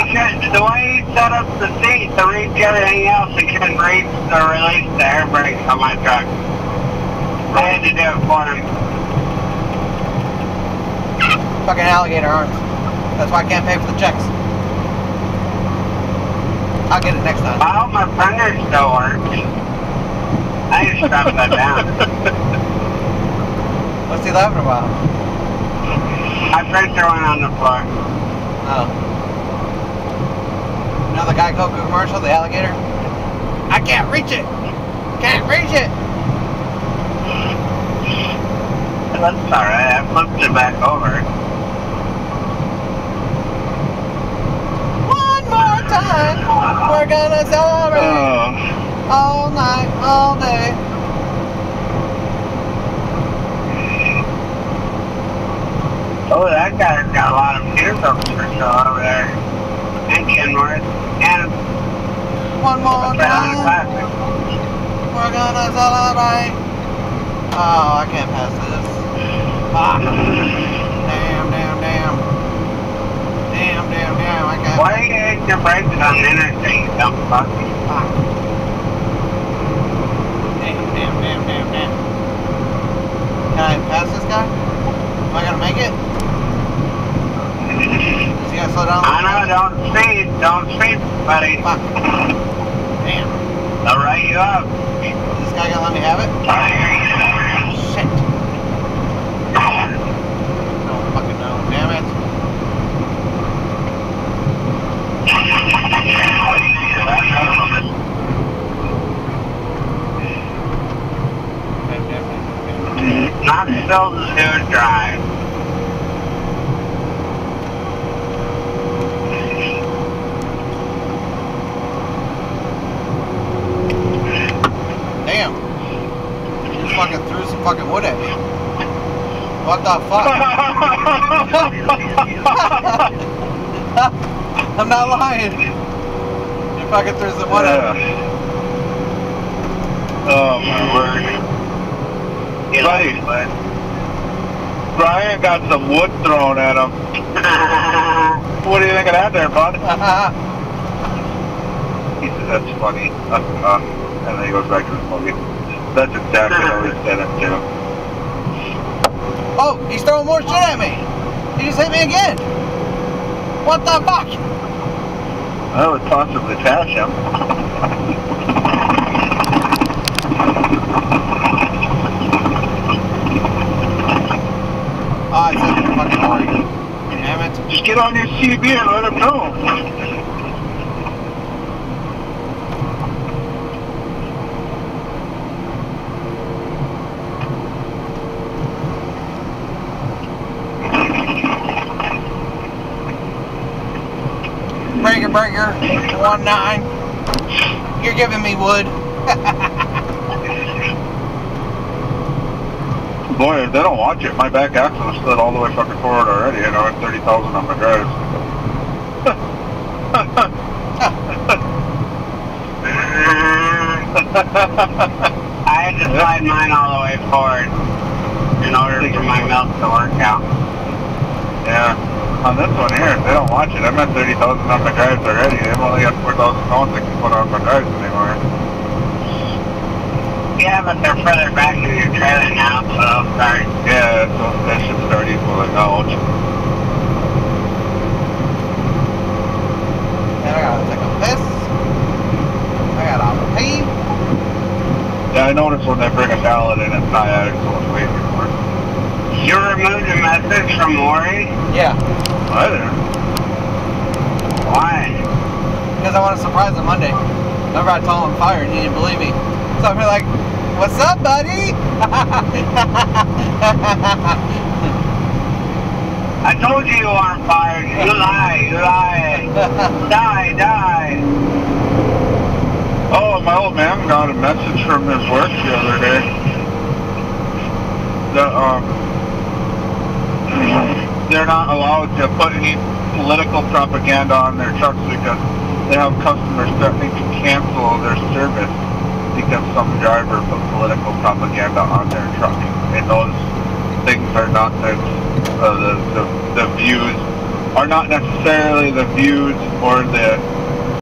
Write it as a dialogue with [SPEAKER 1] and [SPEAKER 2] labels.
[SPEAKER 1] The way he set up the seat to reach everything else, he couldn't reach or release the air brakes on my truck. I had to do it for him.
[SPEAKER 2] Fucking alligator arms. That's why I can't pay for the checks. I'll get it next time.
[SPEAKER 1] I hope my printer still works. I need to strap that down.
[SPEAKER 2] What's he laughing about?
[SPEAKER 1] My printer went on the floor.
[SPEAKER 2] Oh. You know the Geico commercial, the alligator? I can't reach it! Can't reach it!
[SPEAKER 1] That's alright, I flipped it back over.
[SPEAKER 2] One more time, we're gonna celebrate all night, all day.
[SPEAKER 1] Oh, that guy's got a lot of vehicles for sale over there. And Kenworth. And
[SPEAKER 2] one more time, we're gonna celebrate. Oh, I can't pass this. Ah. Damn, damn, damn. Damn, damn, damn, I can't.
[SPEAKER 1] Why are you hitting your brakes on the interstate, you dumb fuck?
[SPEAKER 2] Ah. Damn, damn, damn, damn, damn. Can I pass this guy? Am I gonna make it? Is he gonna slow down?
[SPEAKER 1] I know, don't speed, buddy.
[SPEAKER 2] Fuck. Damn.
[SPEAKER 1] They'll write you up.
[SPEAKER 2] Is this guy gonna let me have it? Shit. No fucking no, damn it.
[SPEAKER 1] Not still to do a drive.
[SPEAKER 2] Damn. You just fucking threw some fucking wood at me. What the fuck? I'm not lying. You fucking threw some wood at me.
[SPEAKER 1] Oh my word.
[SPEAKER 3] Buddy, Brian got some wood thrown at him. What do you think of that there, bud? He says, that's funny. And then he goes back to his movie. That's exactly how he said it, too.
[SPEAKER 2] Oh, he's throwing more shit at me. He just hit me again. What the fuck?
[SPEAKER 3] I would possibly pass him.
[SPEAKER 2] Oh, it's such a fucking hurry. Damn it.
[SPEAKER 3] Just get on your CB and let him know.
[SPEAKER 2] Breaker, 19. You're giving me wood.
[SPEAKER 3] Boy, if they don't watch it, my back axle is slid all the way fucking forward already, and I'm at 30,000 on my drives.
[SPEAKER 1] I had to slide mine all the way forward in order for my milk to work out.
[SPEAKER 3] Yeah. On this one here, if they don't watch it, I'm at 30,000 on my drives already. They've only got 4,000 pounds they can put on my drives anymore.
[SPEAKER 1] Yeah, but they're further back in your trailer now, so they'll start.
[SPEAKER 3] Yeah, so that should start equaling out.
[SPEAKER 2] And I gotta take a piss. I gotta pee.
[SPEAKER 3] Yeah, I noticed when they bring a salad in, it's not adding so much weight anymore.
[SPEAKER 1] You removed the message from Lori?
[SPEAKER 2] Yeah.
[SPEAKER 3] I didn't.
[SPEAKER 1] Why?
[SPEAKER 2] Because I want to surprise him Monday. Remember I told him I'm fired and he didn't believe me. So I'm like, what's up, buddy?
[SPEAKER 1] I told you weren't fired. You lie, you lie. Die.
[SPEAKER 3] Oh, my old man got a message from his work the other day. That, they're not allowed to put any political propaganda on their trucks because they have customers threatening to cancel their service because some driver put political propaganda on their truck. And those things are not the views are not necessarily the views or the